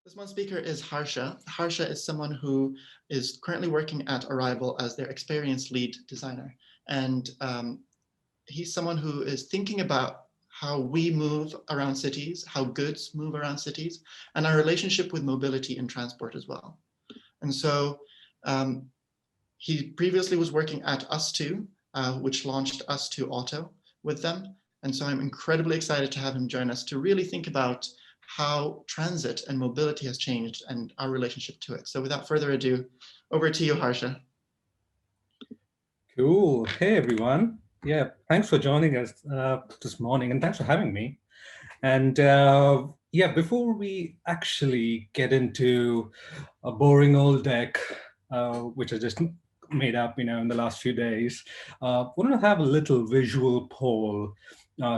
This month's speaker is Harsha. Harsha is someone who is currently working at Arrival as their experience lead designer. And he's someone who is thinking about how we move around cities, how goods move around cities, and our relationship with mobility and transport as well. And so he previously was working at Us2, which launched Us2 Auto with them. And so I'm incredibly excited to have him join us to really think about how transit and mobility has changed and our relationship to it. So without further ado, over to you, Harsha. Cool. Hey, everyone. Yeah, thanks for joining us this morning, and thanks for having me. And yeah, before we actually get into a boring old deck, which I just made up, in the last few days, wanted to have a little visual poll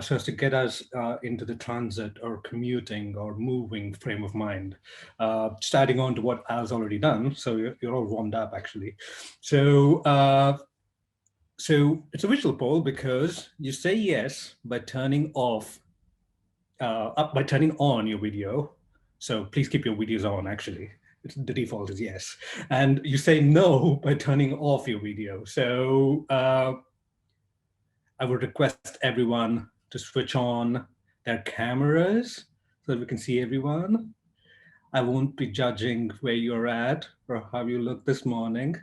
so as to get us into the transit or commuting or moving frame of mind. Just adding on to what Al's already done, so you're all warmed up, actually. So it's a visual poll because you say yes by turning on your video. So please keep your videos on, actually. The default is yes. And you say no by turning off your video. So I would request everyone to switch on their cameras so that we can see everyone. I won't be judging where you're at or how you look this morning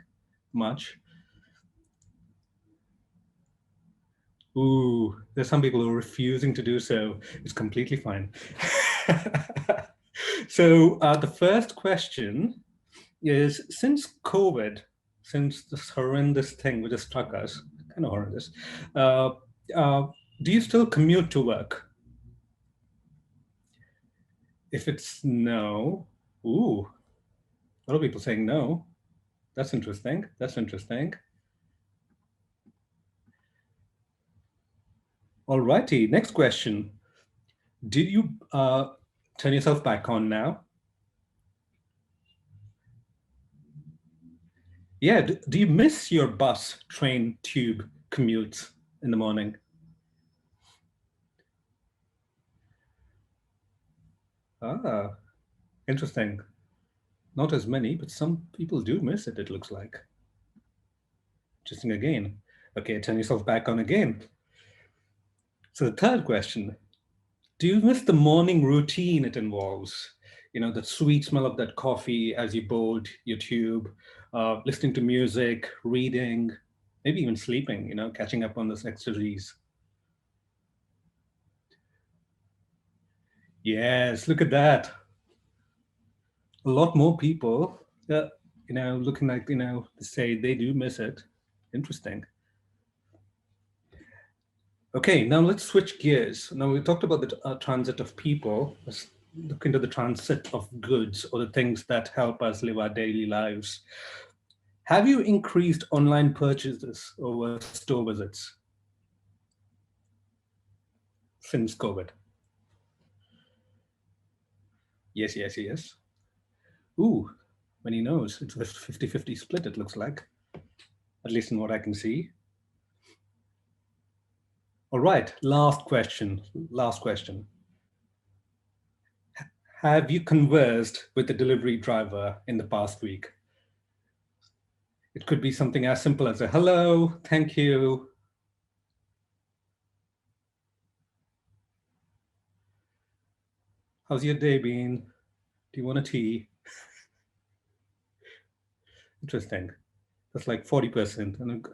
much. Ooh, there's some people who are refusing to do so. It's completely fine. So the first question is, since COVID, since this horrendous thing which has struck us, kind of horrendous, uh, uh, do you still commute to work? If it's no, ooh, a lot of people saying no. That's interesting. That's interesting. All righty, next question. Did you turn yourself back on now? Yeah, do you miss your bus, train, tube commutes in the morning? Ah, interesting. Not as many, but some people do miss it, it looks like. Interesting again. Okay, turn yourself back on again. So the third question, do you miss the morning routine it involves? The sweet smell of that coffee as you board your tube, listening to music, reading, maybe even sleeping, catching up on those exercises. Yes, look at that. A lot more people, looking like, say they do miss it. Interesting. Okay, now let's switch gears. Now we talked about the transit of people. Let's look into the transit of goods or the things that help us live our daily lives. Have you increased online purchases over store visits since COVID? Yes, yes, yes. Ooh, many knows. It's a 50-50 split, it looks like, at least in what I can see. All right, last question. Have you conversed with the delivery driver in the past week? It could be something as simple as a hello, thank you. How's your day been? Do you want a tea? Interesting. That's like 40%. And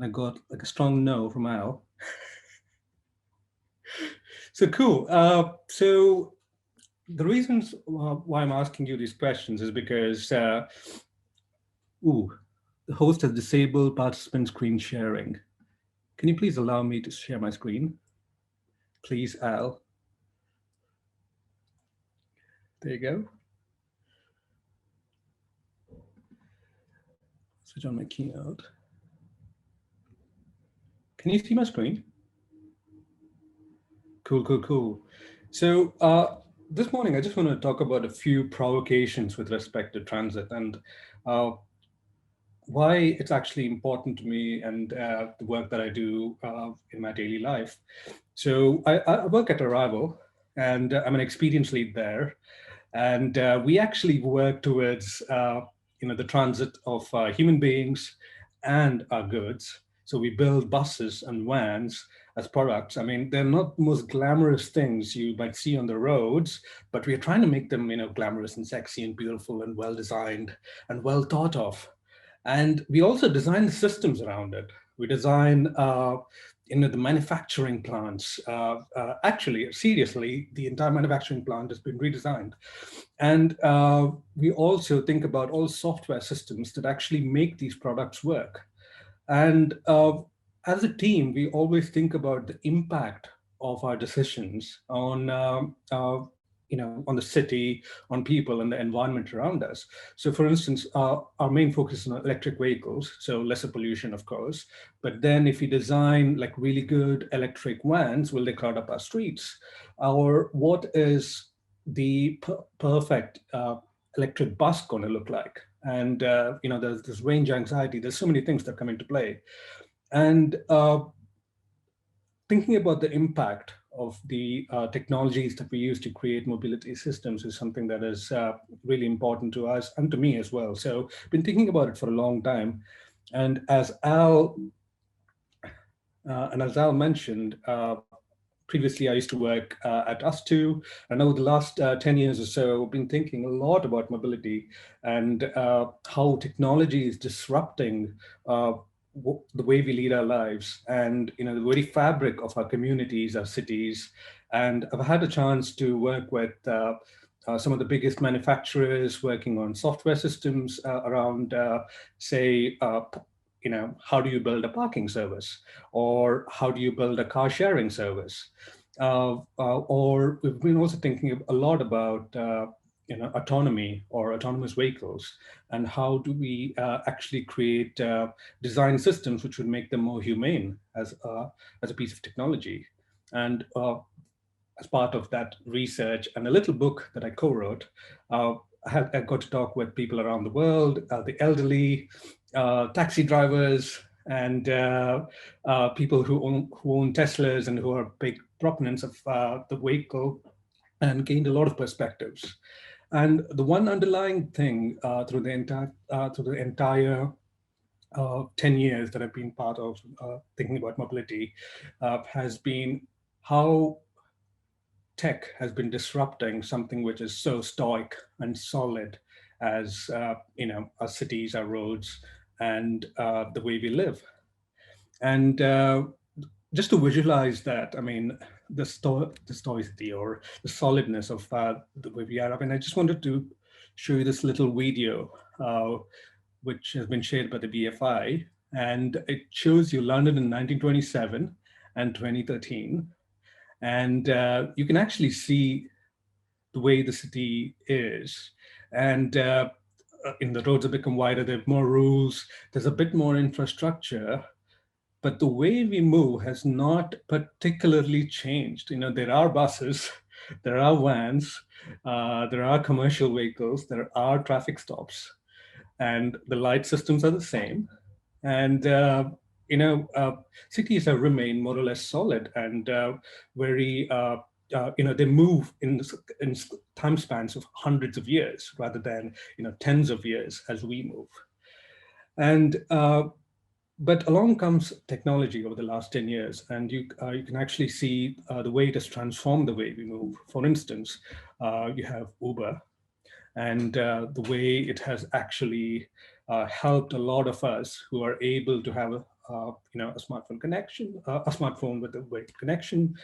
I got like a strong no from Al. So cool. So the reasons why I'm asking you these questions is because, the host has disabled participant screen sharing. Can you please allow me to share my screen? Please, Al. There you go. Switch on my keynote. Can you see my screen? Cool, cool, cool. So this morning, I just want to talk about a few provocations with respect to transit and why it's actually important to me and the work that I do in my daily life. So I work at Arrival, and I'm an experience lead there. And we actually work towards the transit of human beings and our goods. So we build buses and vans as products. I mean, they're not the most glamorous things you might see on the roads, but we're trying to make them, glamorous and sexy and beautiful and well designed and well thought of. And we also design the systems around it. We design, the manufacturing plants. Actually, seriously, the entire manufacturing plant has been redesigned. And we also think about all software systems that actually make these products work. And as a team, we always think about the impact of our decisions on, on the city, on people, and the environment around us. So, for instance, our main focus is on electric vehicles, so lesser pollution, of course. But then, if we design like really good electric vans, will they crowd up our streets? Or what is the perfect electric bus going to look like? And there's this range anxiety. There's so many things that come into play, and thinking about the impact of the technologies that we use to create mobility systems is something that is really important to us and to me as well. So, been thinking about it for a long time, and as Al mentioned. Previously, I used to work at Us2, and over the last 10 years or so, I've been thinking a lot about mobility and how technology is disrupting the way we lead our lives and the very fabric of our communities, our cities. And I've had a chance to work with some of the biggest manufacturers working on software systems around, say, how do you build a parking service, or how do you build a car sharing service, or we've been also thinking a lot about autonomy or autonomous vehicles, and how do we actually create design systems which would make them more humane as a piece of technology. And as part of that research and a little book that I co-wrote, I got to talk with people around the world, the elderly, taxi drivers, and people who own Teslas and who are big proponents of the vehicle, and gained a lot of perspectives. And the one underlying thing through the entire 10 years that I've been part of thinking about mobility has been how tech has been disrupting something which is so stoic and solid as our cities, our roads, and the way we live. And just to visualize that, I mean, the stoicity or the solidness of the way we are. I mean, I just wanted to show you this little video, which has been shared by the BFI, and it shows you London in 1927 and 2013. And you can actually see the way the city is. And the roads have become wider, there are more rules, there's a bit more infrastructure, but the way we move has not particularly changed. There are buses, there are vans, there are commercial vehicles, there are traffic stops, and the light systems are the same. And cities have remained more or less solid and very they move in time spans of hundreds of years rather than tens of years as we move. And but along comes technology over the last 10 years, and you can actually see the way it has transformed the way we move. For instance, you have Uber, and the way it has actually helped a lot of us who are able to have a smartphone connection, a smartphone with a great connection,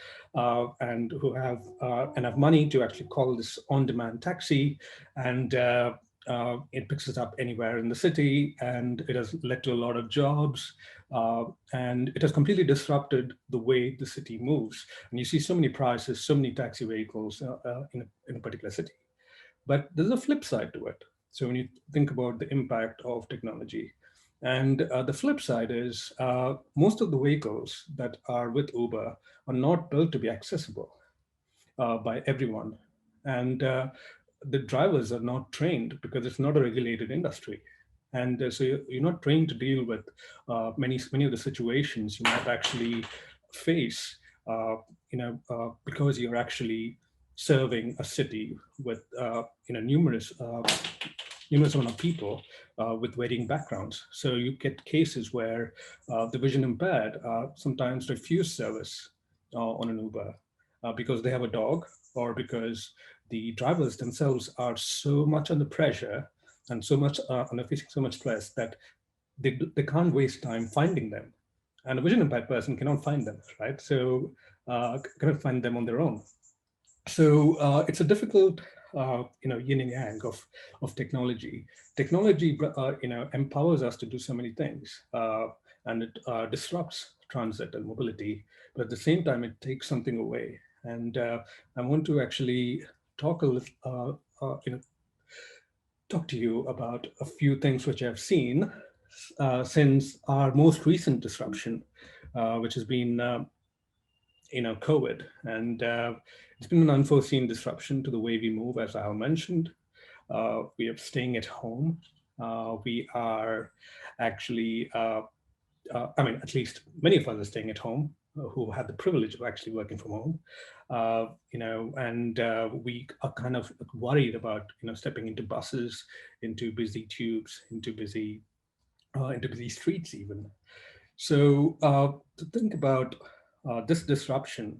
and who have enough money to actually call this on-demand taxi, and it picks us up anywhere in the city, and it has led to a lot of jobs, and it has completely disrupted the way the city moves. And you see so many prices, so many taxi vehicles in a particular city. But there's a flip side to it. So when you think about the impact of technology, and the flip side is most of the vehicles that are with Uber are not built to be accessible by everyone. And the drivers are not trained because it's not a regulated industry. And so you're not trained to deal with many of the situations you might actually face, because you're actually serving a city with numerous amount of people with varying backgrounds. So you get cases where the vision impaired sometimes refuse service on an Uber because they have a dog, or because the drivers themselves are so much under pressure and so much under facing so much stress that they can't waste time finding them. And a vision impaired person cannot find them, right? So cannot find them on their own. So it's a difficult yin and yang of technology. Technology empowers us to do so many things, and it disrupts transit and mobility, but at the same time it takes something away. And I want to actually talk a little talk to you about a few things which I've seen since our most recent disruption, which has been COVID. And it's been an unforeseen disruption to the way we move, as I mentioned. We are staying at home. We are actually, at least many of us are staying at home who had the privilege of actually working from home. And we are kind of worried about, stepping into buses, into busy tubes, into busy streets even. So to think about this disruption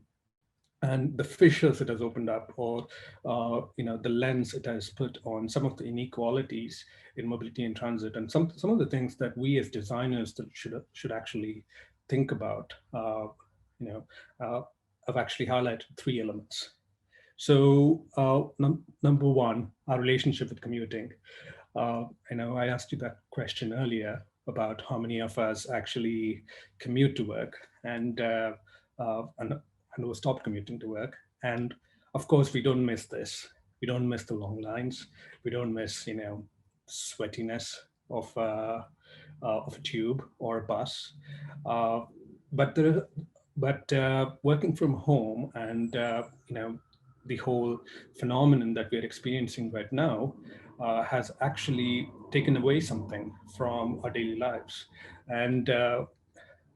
and the fissures it has opened up, or the lens it has put on some of the inequalities in mobility and transit, and some of the things that we as designers that should actually think about. You know, I've actually highlighted three elements. So number one, our relationship with commuting. I asked you that question earlier about how many of us actually commute to work, and who stop commuting to work. And of course, we don't miss this. We don't miss the long lines. We don't miss, sweatiness of a tube or a bus. Uh, but the but working from home and the whole phenomenon that we're experiencing right now has actually taken away something from our daily lives. And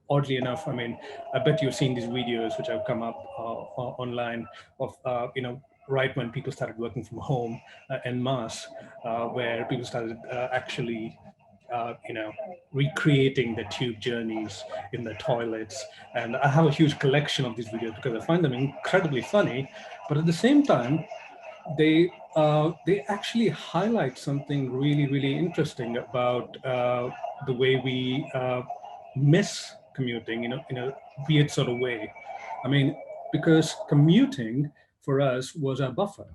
oddly enough, I mean, I bet you've seen these videos which have come up online of, right when people started working from home en masse, where people started actually, recreating the tube journeys in the toilets. And I have a huge collection of these videos because I find them incredibly funny. But at the same time, they actually highlight something really really interesting about the way we miss commuting, in a weird sort of way. I mean, because commuting for us was a buffer.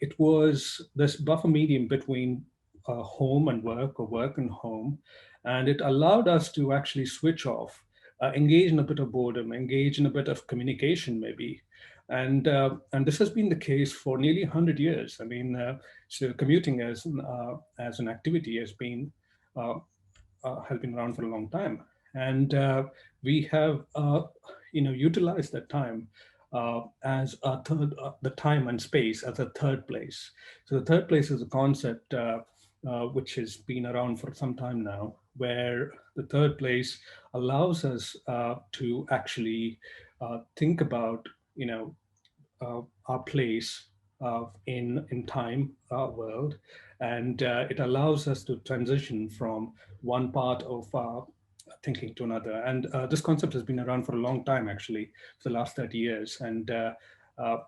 It was this buffer medium between home and work, or work and home, and it allowed us to actually switch off, engage in a bit of boredom, engage in a bit of communication, maybe. And this has been the case for nearly 100 years. I mean, so commuting as an activity uh, has been around for a long time, and we have utilized that time as a third, the time and space as a third place. So the third place is a concept which has been around for some time now, where the third place allows us to actually think about our place in time world, and it allows us to transition from one part of thinking to another. And this concept has been around for a long time, actually, for the last 30 years. And a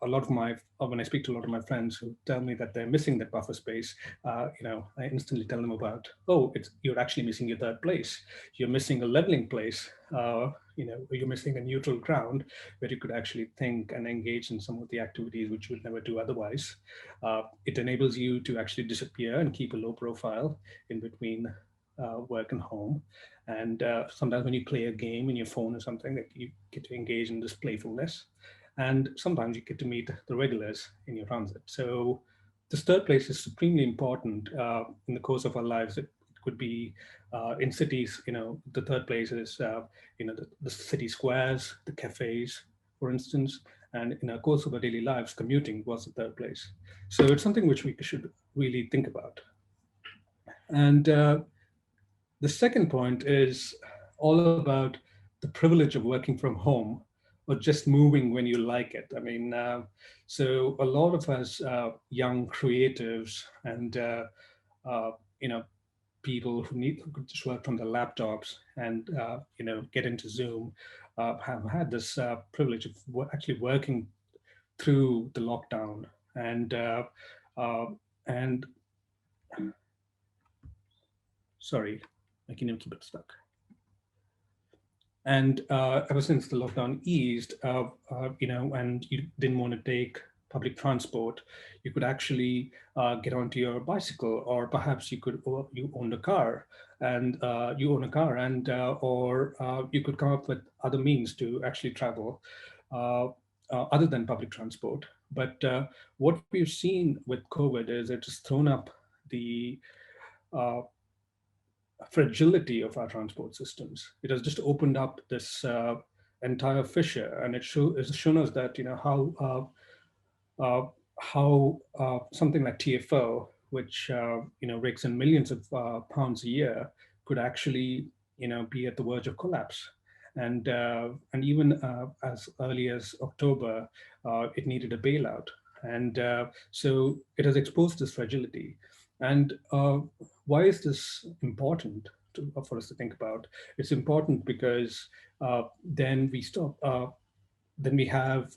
lot of when I speak to a lot of my friends who tell me that they're missing that buffer space, I instantly tell them about, oh, you're actually missing your third place. You're missing a leveling place. You're missing a neutral ground where you could actually think and engage in some of the activities which you would never do otherwise. It enables you to actually disappear and keep a low profile in between work and home. And sometimes when you play a game in your phone or something, that you get to engage in this playfulness. And sometimes you get to meet the regulars in your transit. So this third place is supremely important in the course of our lives. It could be in cities, the third place is, the city squares, the cafes, for instance. And in our course of our daily lives, commuting was the third place. So it's something which we should really think about. And the second point is all about the privilege of working from home or just moving when you like it. I mean, so a lot of us young creatives and uh, you know people who could just work from their laptops and get into Zoom have had this privilege of actually working through the lockdown and uh, and sorry, I can even keep it stuck. And ever since the lockdown eased, and you didn't want to take public transport, you could actually get onto your bicycle, or perhaps you owned a car, and or you could come up with other means to actually travel, uh, other than public transport. But what we've seen with COVID is it has thrown up the uh, fragility of our transport systems. It has just opened up this entire fissure, and it's shown us that how something like TFO, which rakes in millions of pounds a year, could actually be at the verge of collapse. And even as early as October, it needed a bailout, and so it has exposed this fragility. And why is this important for us to think about? It's important because then we have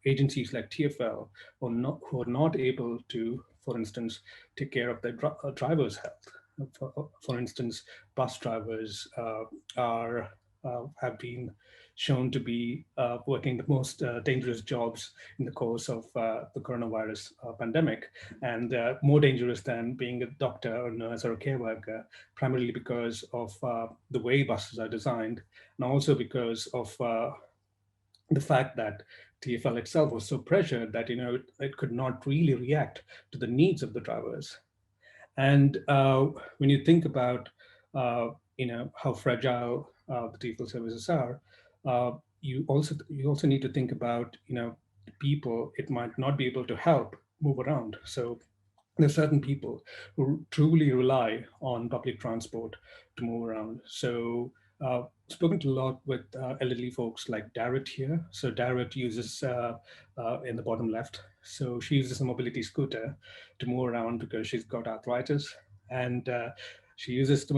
agencies like TFL who are not able to, for instance, take care of their drivers' health. For instance, bus drivers have been shown to be working the most dangerous jobs in the course of the coronavirus pandemic, and more dangerous than being a doctor or nurse or a care worker, primarily because of the way buses are designed, and also because of the fact that TFL itself was so pressured that it could not really react to the needs of the drivers. And when you think about how fragile the TFL services are, you also need to think about people it might not be able to help move around. So there's certain people who truly rely on public transport to move around. So spoken to a lot with elderly folks like Darrett here. So Darrett uses in the bottom left. So she uses a mobility scooter to move around because she's got arthritis, and she uses the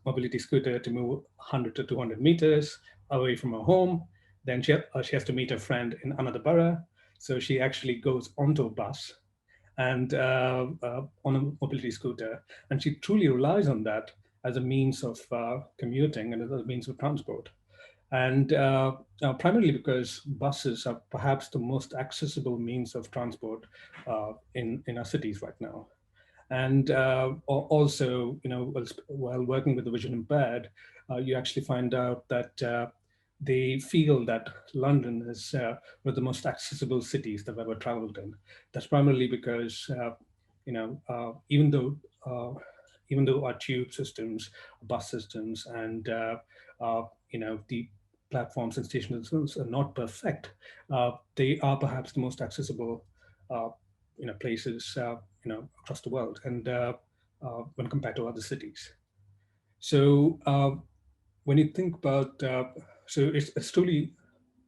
mobility scooter to move 100 to 200 meters away from her home. Then she has to meet a friend in another borough. So she actually goes onto a bus and on a mobility scooter, and she truly relies on that as a means of commuting and as a means of transport. And primarily because buses are perhaps the most accessible means of transport in our cities right now. And also, while working with the vision impaired, you actually find out that they feel that London is one of the most accessible cities they've ever traveled in. That's primarily because, you know, uh, even though uh, even though our tube systems, bus systems, and the platforms and stations themselves are not perfect, they are perhaps the most accessible uh, places across the world, and when compared to other cities. So when you think about so it's truly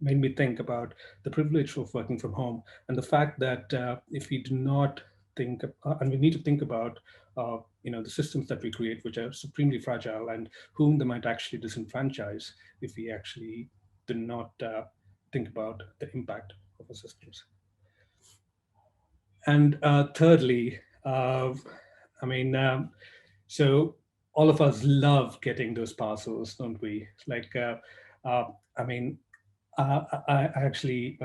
made me think about the privilege of working from home, and the fact that if we do not think and we need to think about the systems that we create, which are supremely fragile, and whom they might actually disenfranchise if we actually do not think about the impact of our systems. And thirdly, I mean, so all of us love getting those parcels, don't we? Like, uh, I mean, I actually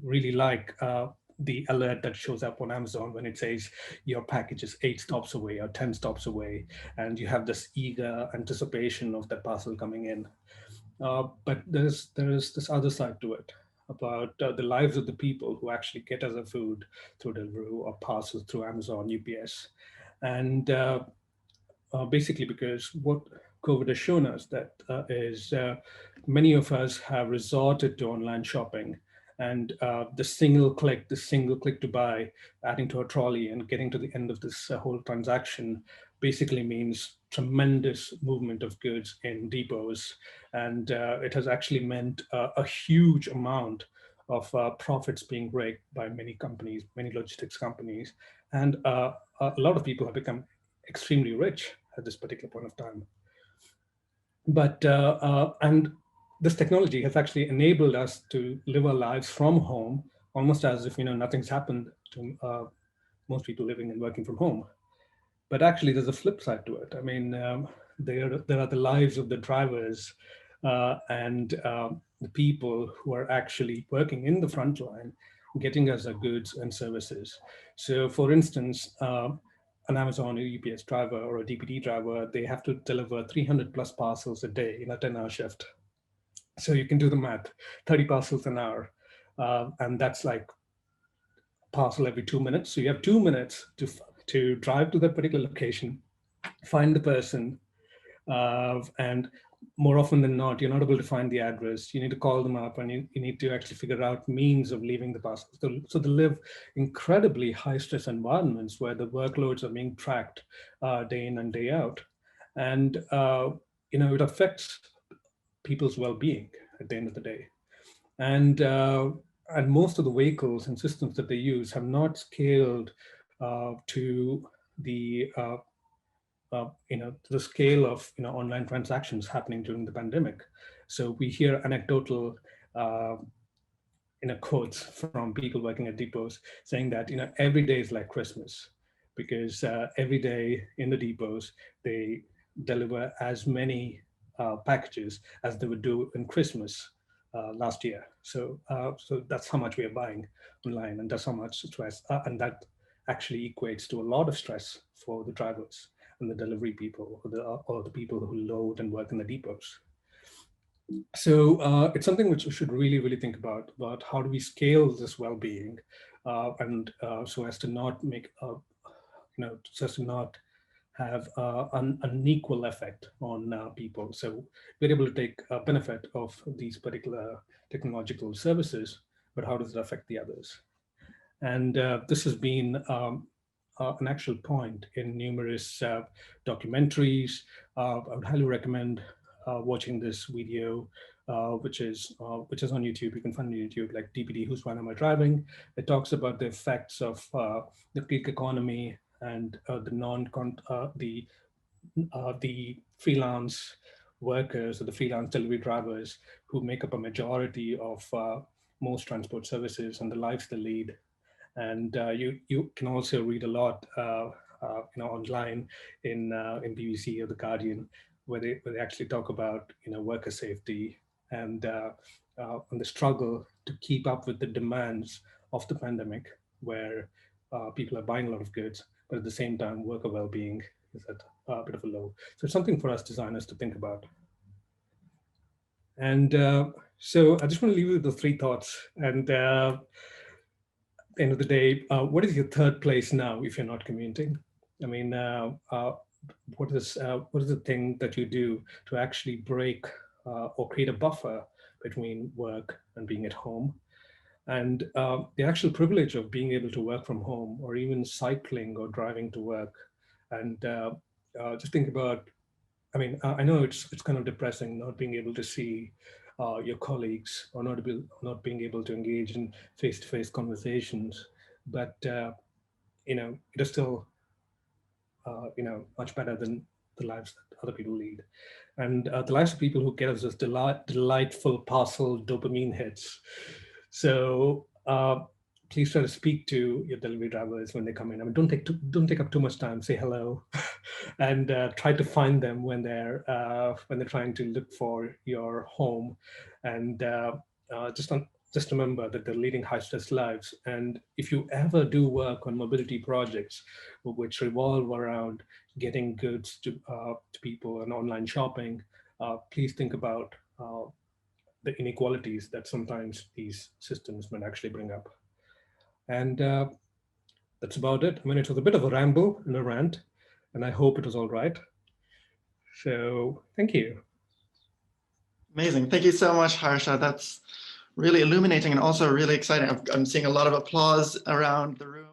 really like the alert that shows up on Amazon when it says your package is 8 stops away or 10 stops away, and you have this eager anticipation of that parcel coming in. But there is this other side to it about the lives of the people who actually get us our food through Deliveroo or parcels through Amazon, UPS, and basically because what COVID has shown us that is many of us have resorted to online shopping, and the single click to buy, adding to a trolley and getting to the end of this whole transaction basically means tremendous movement of goods in depots, and it has actually meant a huge amount of profits being raked by many companies, many logistics companies, and a lot of people have become extremely rich at this particular point of time. But and this technology has actually enabled us to live our lives from home, almost as if nothing's happened to most people living and working from home. But actually, there's a flip side to it. I mean, there are the lives of the drivers and the people who are actually working in the front line, getting us our goods and services. So, for instance, an Amazon or UPS driver or a DPD driver, they have to deliver 300 plus parcels a day in a 10-hour shift. So you can do the math, 30 parcels an hour. And that's like parcel every 2 minutes. So you have 2 minutes to drive to that particular location, find the person, and more often than not, you're not able to find the address. You need to call them up, and you need to actually figure out means of leaving the parcel. So they live incredibly high stress environments where the workloads are being tracked day in and day out. And it affects people's well-being at the end of the day. And most of the vehicles and systems that they use have not scaled to the to the scale of online transactions happening during the pandemic. So we hear anecdotal quotes from people working at depots saying that every day is like Christmas, because every day in the depots they deliver as many packages as they would do in Christmas last year. So that's how much we are buying online, and that's how much stress, and that actually equates to a lot of stress for the drivers and the delivery people, or the people who load and work in the depots. So it's something which we should really, really think about how do we scale this well-being, and so as to not make, so as to not have an unequal effect on people. So we're able to take benefit of these particular technological services, but how does it affect the others? And this has been an actual point in numerous documentaries. I would highly recommend watching this video, which is on YouTube. You can find it on YouTube, like DPD, Whose Van Am I Driving? It talks about the effects of the gig economy and the freelance workers or the freelance delivery drivers who make up a majority of most transport services and the lives they lead. And you can also read a lot online in BBC or The Guardian, where they actually talk about worker safety and the struggle to keep up with the demands of the pandemic, where people are buying a lot of goods, but at the same time worker well-being is at a bit of a low. So it's something for us designers to think about. And so I just want to leave you with the three thoughts. And end of the day, what is your third place now if you're not commuting? I mean, what is the thing that you do to actually break or create a buffer between work and being at home? And the actual privilege of being able to work from home, or even cycling or driving to work. And just think about, I mean, I know it's kind of depressing not being able to see your colleagues, or not being able to engage in face-to-face conversations, but it is still much better than the lives that other people lead, and the lives of people who get us those delightful parcel dopamine hits. So please try to speak to your delivery drivers when they come in. I mean, don't take up too much time. Say hello, and try to find them when they're trying to look for your home, and just remember that they're leading high stress lives. And if you ever do work on mobility projects which revolve around getting goods to people and online shopping, please think about the inequalities that sometimes these systems might actually bring up. And that's about it. I mean, it was a bit of a ramble and a rant, and I hope it was all right. So thank you. Amazing. Thank you so much, Harsha. That's really illuminating and also really exciting. I'm seeing a lot of applause around the room.